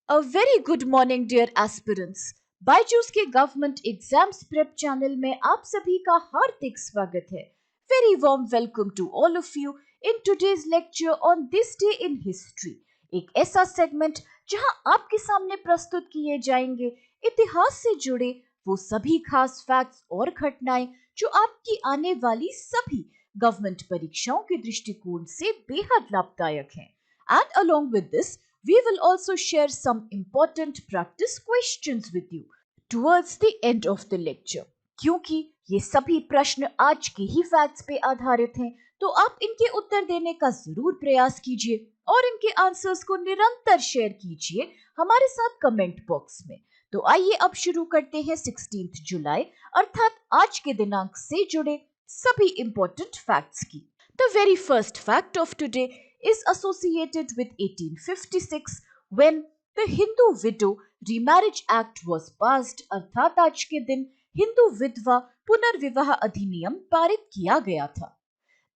A very good morning dear aspirants. Byju's के government exams prep channel में आप सभी का हार्दिक स्वागत है. Very warm welcome to all of you in today's lecture on this day in history. एक ऐसा सेगमेंट जहां आपके सामने प्रस्तुत किए जाएंगे इतिहास से जुड़े वो सभी खास फैक्ट्स और घटनाएं जो आपकी आने वाली सभी गवर्नमेंट परीक्षाओं के दृष्टिकोण से बेहद लाभदायक हैं. And along with this, we will also share some important practice questions with you towards the end of the lecture. क्योंकि ये सभी प्रश्न आज के ही फैक्ट्स पे आधारित हैं, तो आप इनके उत्तर देने का जरूर प्रयास कीजिए और इनके आंसर्स को निरंतर शेयर कीजिए हमारे साथ कमेंट बॉक्स में. तो आइए अब शुरू करते हैं 16 जुलाई अर्थात आज के दिनांक से जुड़े सभी इंपॉर्टेंट फैक्ट्स की. The very first fact of today is associated with 1856 when the Hindu Widow Remarriage Act was passed. अर्थात आज के दिन हिंदू विधवा पुनर्विवाह अधिनियम पारित किया गया था.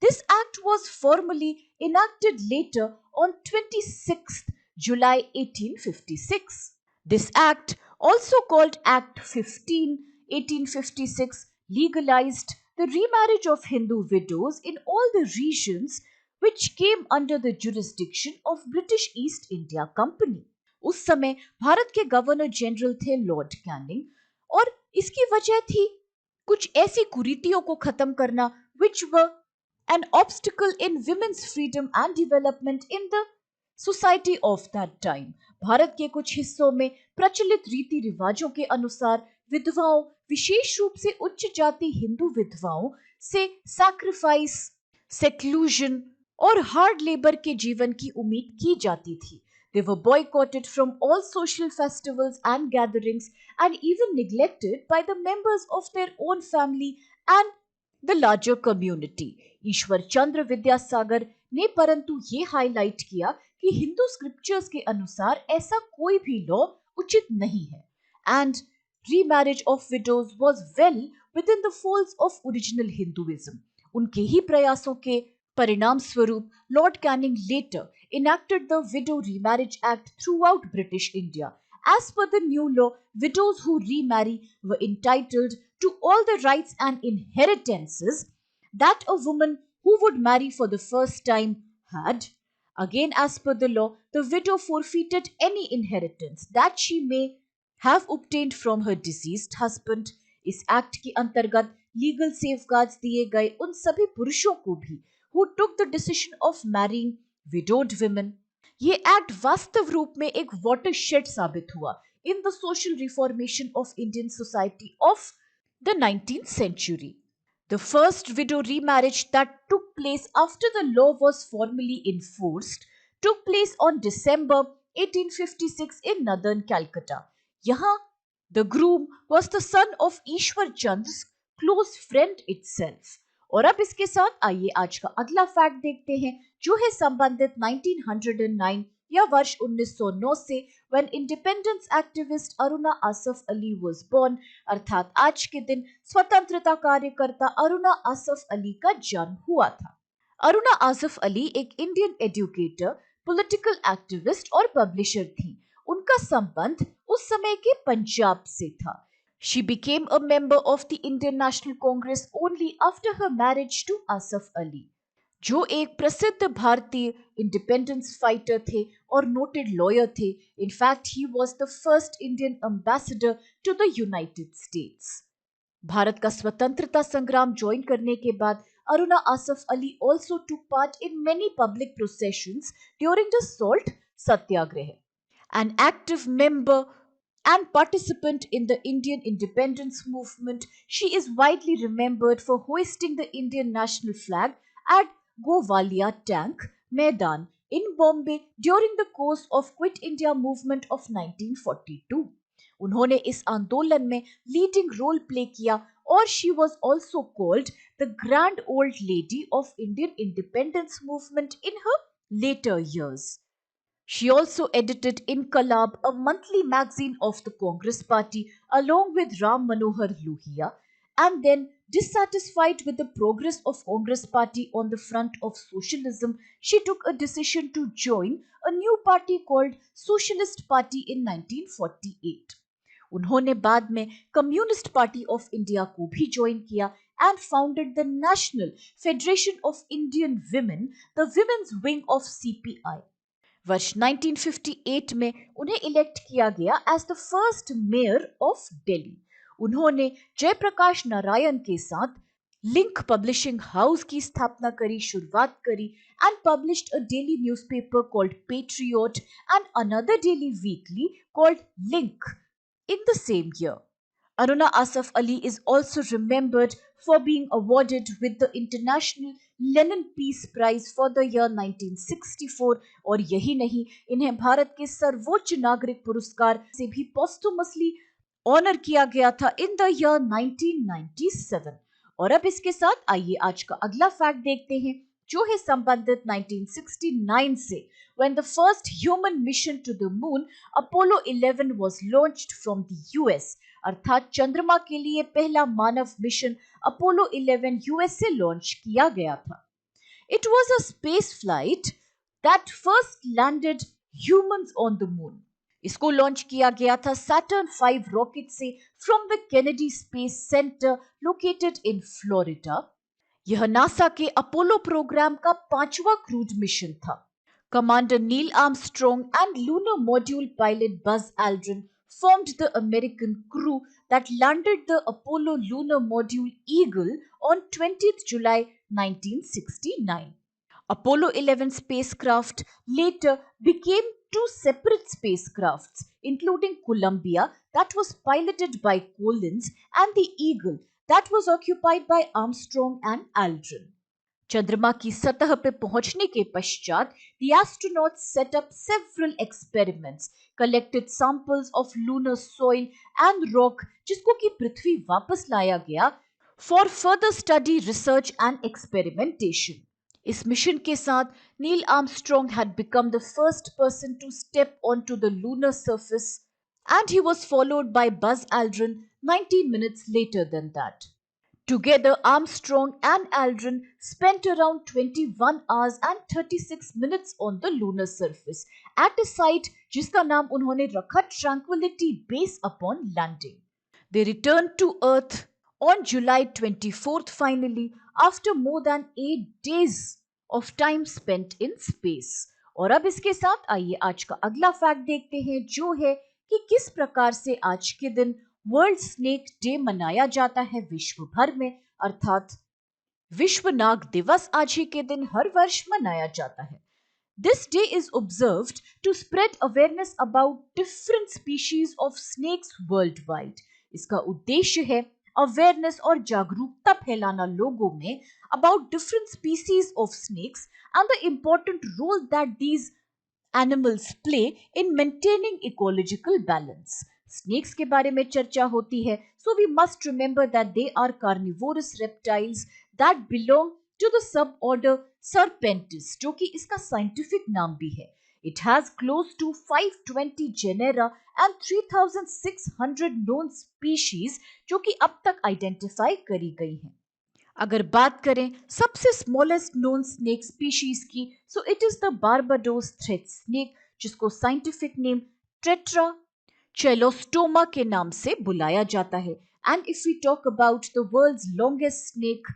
This act was formally enacted later on 26th July 1856. This act, also called Act 15, 1856, legalized the remarriage of Hindu widows in all the regions which came under the jurisdiction of British East India Company. उस समय भारत के governor general थे Lord Canning और इसकी वजह थी कुछ ऐसी कुरीतियों को खत्म करना which were an obstacle in women's freedom and development in the society of that time. Bharat के कुछ हिस्सों में प्रचलित रीति रिवाजों के अनुसार विधवाओं, विशेष रूप से उच्च जाति हिंदू विधवाओं से सैक्रिफाइस, सेक्लूजन और हार्ड लेबर के जीवन की उम्मीद की जाती थी. They were boycotted from all social festivals and gatherings and even neglected by the members of their own family and the larger community. Ishwar Chandra Vidyasagar ने परंतु ये हाईलाइट किया कि हिंदू स्क्रिप्चर्स के अनुसार ऐसा कोई भी लॉ उचित नहीं है. And remarriage of widows was well within the folds of original Hinduism. उनके ही प्रयासों के परिणाम स्वरूप Lord Canning later enacted the Widow Remarriage Act throughout British India. As per the new law, widows who remarry were entitled to all the rights and inheritances that a woman who would marry for the first time had. Again, as per the law, the widow forfeited any inheritance that she may have obtained from her deceased husband. इस act के अंतर्गत legal safeguards दिए गए उन सभी पुरुषों को भी who took the decision of marrying widowed women. ये एक्ट वास्तव रूप में एक watershed साबित हुआ in the social reformation of Indian society of the 19th century. The first widow remarriage that took place after the law was formally enforced took place on December 1856 in northern Calcutta. यहाँ the groom was the son of Ishwar चंद्र's close friend itself. और अब इसके साथ आइए आज का अगला fact देखते हैं जो है संबंधित 1909 या वर्ष 1909 से when independence activist Aruna Asaf Ali was born. अर्थात आज के दिन स्वतंत्रता कार्यकर्ता अरुणा आसफ अली का जन्म हुआ था. अरुणा आसफ अली एक इंडियन एजुकेटर, पॉलिटिकल एक्टिविस्ट और पब्लिशर थी. उनका संबंध उस समय के पंजाब से था. She became a member of the Indian National Congress only after her marriage to Asaf Ali, जो एक प्रसिद्ध भारतीय इंडिपेंडेंस फाइटर थे और नोटेड लॉयर थे. In fact, he was the first Indian ambassador to the United States. Bharat का स्वतंत्रता संग्राम ज्वाइन करने के बाद Aruna Asaf Ali also took part in many public processions during the Salt Satyagraha. An active member and participant in the Indian independence movement, she is widely remembered for hoisting the Indian national flag at Gowalia Tank Maidan in Bombay during the course of Quit India movement of 1942. उन्होंने इस आंदोलन में leading role play किया और she was also called the grand old lady of Indian independence movement in her later years. She also edited Inqalab, a monthly magazine of the Congress Party, along with Ram Manohar Lohia, and then dissatisfied with the progress of Congress party on the front of socialism, she took a decision to join a new party called Socialist Party in 1948. उन्होंने बाद में communist party of India को भी join किया and founded the National Federation of Indian Women, the women's wing of CPI. वर्ष 1958 में उन्हें elect किया गया as the first mayor of Delhi. उन्होंने जयप्रकाश नारायण के साथ लिंक पब्लिशिंग हाउस की स्थापना करी, शुरुआत करी, and published a daily newspaper called patriot and another daily weekly called link in the same year. Aruna Asaf Ali is also remembered for being awarded with the International Lenin Peace Prize for the year 1964 और यही नहीं, इन्हें भारत के सर्वोच्च नागरिक पुरस्कार से भी पोस्टुमसली ऑनर किया गया था इन द ईयर 1997। और अब इसके साथ आइए आज का अगला फैक्ट देखते हैं जो है संबंधित 1969 से, when the first human mission to the moon, Apollo 11 was launched from the US। अर्थात चंद्रमा के लिए पहला मानव मिशन अपोलो 11 यूएस से लॉन्च किया गया था। It was a space flight that first landed humans on the moon। इसको लॉन्च किया गया था Saturn V रॉकेट से from the Kennedy space centre located in Florida. यह नासा के अपोलो प्रोग्राम का 5वां क्रूड मिशन था। Commander Neil Armstrong and lunar module pilot Buzz Aldrin formed the American crew that landed the Apollo lunar module Eagle on 20th July 1969. Apollo 11 spacecraft later became two separate spacecrafts, including Columbia that was piloted by Collins and the Eagle that was occupied by Armstrong and Aldrin. चंद्रमा की सतह पे पहुंचने के पश्चात the astronauts set up several experiments, collected samples of lunar soil and rock जिसको कि पृथ्वी वापस लाया गया for further study, research and experimentation. इस मिशन के साथ Neil Armstrong had become the first person to step onto the lunar surface and he was followed by Buzz Aldrin 19 minutes later than that. Together, Armstrong and Aldrin spent around 21 hours and 36 minutes on the lunar surface at a site जिसका नाम उन्होंने रखा Tranquility Base upon landing. They returned to Earth on July 24th finally after more than 8 days of time spent in space. और अब इसके साथ आइए आज का अगला फैक्ट देखते हैं जो है कि किस प्रकार से आज के दिन वर्ल्ड स्नेक डे मनाया जाता है विश्व भर में, अर्थात विश्व नाग दिवस आज ही के दिन हर वर्ष मनाया जाता है। This day is observed to spread awareness about different species of snakes worldwide. इसका उद्देश्य है अवेयरनेस और जागरूकता फैलाना लोगों में about different species of snakes and the important role that these animals play in maintaining ecological balance. Snakes के बारे में चर्चा होती है, so we must remember that they are carnivorous reptiles that belong to the suborder Serpentis, जो कि इसका scientific नाम भी है। It has close to 520 genera and 3600 known species जो कि अब तक आइडेंटिफाई करी गई हैं। अगर बात करें सबसे स्मॉलेस्ट नोन स्नेक स्पीशीज की, so it is the Barbados thread snake जिसको साइंटिफिक नेम टेट्रा चेलोस्टोमा के नाम से बुलाया जाता है। And if we talk about the world's longest snake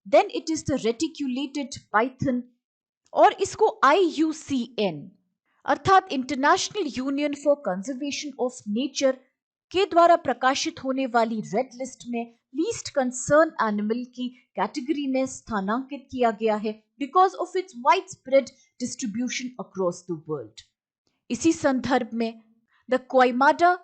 then it is the reticulated python और इसको IUCN अर्थात international union for conservation of nature के द्वारा प्रकाशित होने वाली रेड लिस्ट में लीस्ट कंसर्न एनिमल की कैटेगरी में स्थानांकित किया गया है because of its wide spread distribution across the world. इसी संदर्भ में the Queimada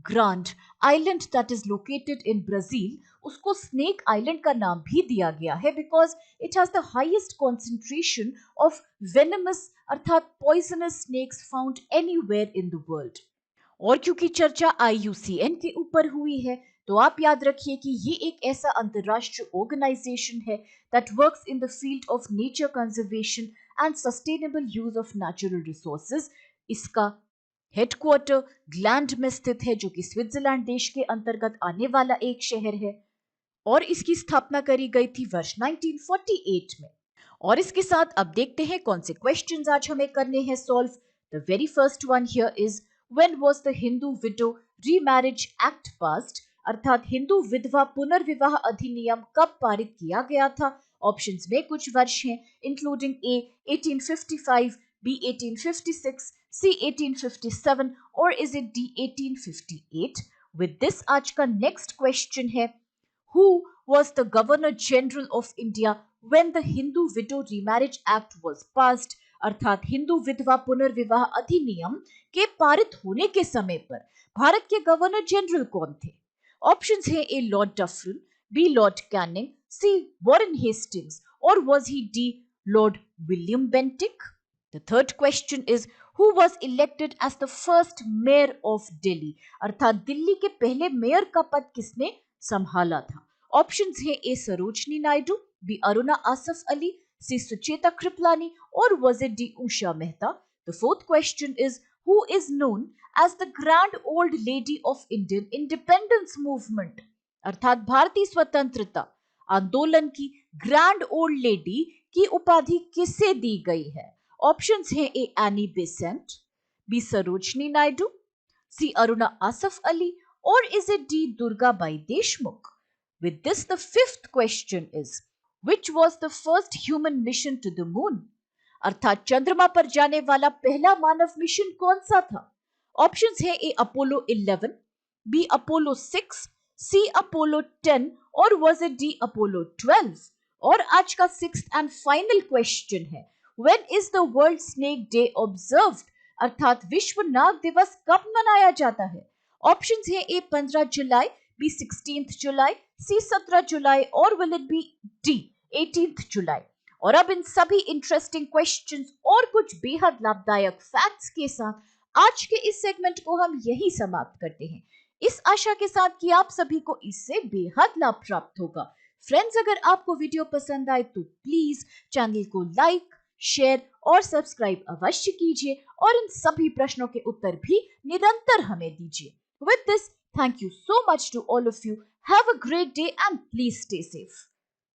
Grande island that is located in Brazil, उसको स्नेक आइलैंड का नाम भी दिया गया है because it has the highest concentration of venomous अर्थात poisonous snakes found anywhere in the world. और क्योंकि चर्चा IUCN के ऊपर हुई है तो आप याद रखिए कि ये एक ऐसा अंतरराष्ट्रीय ऑर्गेनाइजेशन है that works in the field of nature conservation and sustainable use of natural resources. इसका हेडक्वार्टर ग्लैंड में स्थित है जो कि स्विट्जरलैंड देश के अंतर्गत आने वाला एक शहर है। और इसकी स्थापना करी गई थी वर्ष 1948 में। और इसके साथ अब देखते हैं कौन से क्वेश्चंस आज हमें करने हैं solve. The very first one here is, when was the Hindu window remarriage act passed, अर्थात हिंदू विधवा पुनर्विवाह अधिनियम कब पारित किया गया था। ऑप्शंस में कुछ वर्ष हैं, इंक्लूडिंग ए 1855, बी 1856, सी 1857 और is it D 1858। With this आज का नेक्स्ट क्वेश्चन है, who was the Governor General of India when the Hindu Widow Remarriage Act was passed, अर्थात हिंदू विधवा पुनर्विवाह अधिनियम के पारित होने के समय पर भारत के गवर्नर जनरल कौन थे। ऑप्शंस हैं, A Lord Dufferin, B Lord Canning, C Warren Hastings और was he D Lord William Bentinck. The third question is, who was elected as the first mayor of Delhi, अर्थात दिल्ली के पहले mayor का पद किसने संभाला था। ऑप्शंस हैं, A Sarojini Naidu, B Aruna Asaf Ali, C Sucheta Kripalani और was it D Usha Mehta. The fourth question is, who is known as the grand old lady of Indian independence movement, अर्थात भारतीय स्वतंत्रता आंदोलन की ग्रैंड ओल्ड लेडी की उपाधि किसे दी गई है। ऑप्शंस हैं, A Annie Besant, B Sarojini Naidu, C Aruna Asaf Ali or is it D Durga Bai Deshmukh? With this, the fifth question is, which was the first human mission to the moon? अर्थात चंद्रमा पर जाने वाला पहला मानव मिशन कौन सा था। ऑप्शंस है, ए अपोलो 11, बी अपोलो 6, सी अपोलो 10 और वाज इट डी अपोलो 12। और आज का सिक्स्थ एंड फाइनल क्वेश्चन है, when is the world snake day observed, अर्थात विश्व नाग दिवस कब मनाया जाता है। ऑप्शंस हैं, ए 15 जुलाई, बी 16 जुलाई, सी 17 जुलाई और विल इट बी डी 18 जुलाई। और अब इन सभी इंटरेस्टिंग क्वेश्चंस और कुछ बेहद लाभदायक फैक्ट्स के साथ आज के इस सेगमेंट को हम यही समाप्त करते हैं, इस आशा के साथ कि आप सभी को इससे बेहद लाभ प्राप्त होगा। फ्रेंड्स, अगर आपको वीडियो पसंद आए तो प्लीज चैनल को लाइक, शेयर और सब्सक्राइब अवश्य कीजिए और इन सभी प्रश्नों के उत्तर भी निरंतर हमें दीजिए। With this, thank you so much to all of you. Have a great day and please stay safe.